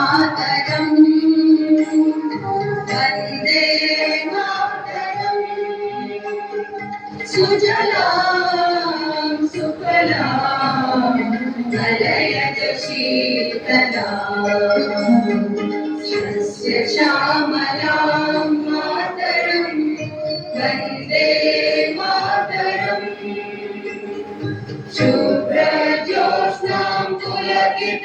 मातरम वंदे मातरम सुजलां सुफलां मलयज शीतलां सस्य श्यामलां मातरं वन्दे मातरम् शुभ्रज्योत्स्नां पुलकितयामिनीं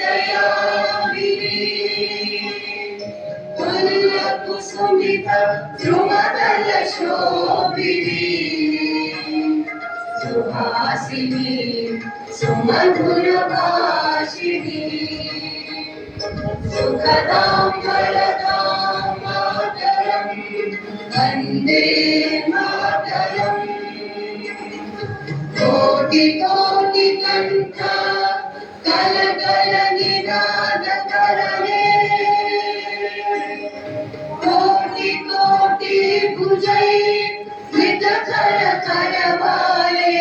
पुल्लकुसुमितद्रुमदलशोभिनीं सुहासिनीं सुमधुरभाषिणीं सुखदां वरदां मातरं वन्दे मातरम् कोटि कोटि कंठ कल कल निनाद करणे कोटि कोटि भुजै स्मित कर कर वाले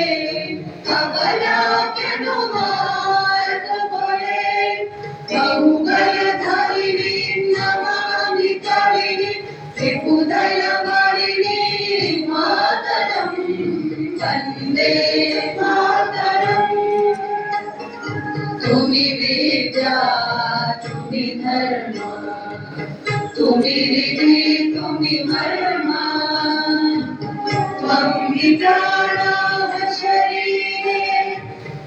अबला के नुमार बोले बहुगल धरिणी नमामि करिणी त्रिपुदय वारिणी मातरं वन्दे मातरम् तुमि विद्या तुमि धर्म तुमि निधि तुमि मर्मा त्वं हि प्राणः शरीरे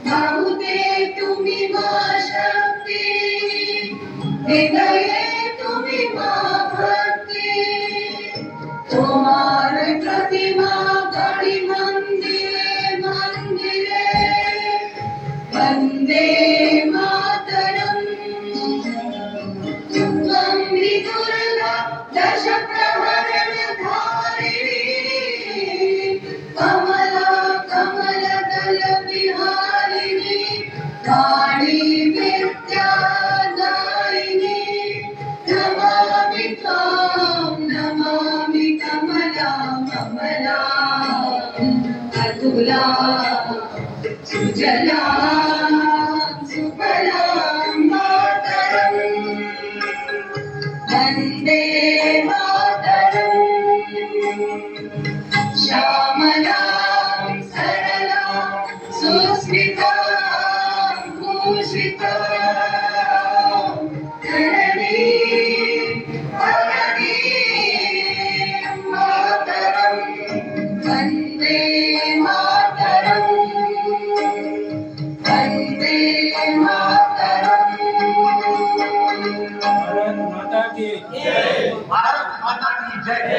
बहुते तुमि मा शक्ति हृदये तुमि मा भक्ति तुम्हार प्रतिमा गणि मंदिरे मंदिरे वंदे मातरम त्वं हि दुर्गा दश प्रहरण धारिणी कमला कमल दल विहारिणी वाणी विद्या दायिनी नमामि त्वां नमामि कमलां अतुलां सुजलां सुफलां मातरं वन्दे मातरम् श्यामलां सरलां सुस्मितां भूषितां धरणीं धरणीं मातरं वन्दे मातरम् वन्दे मातरम्। भारत माता की जय। भारत माता की जय।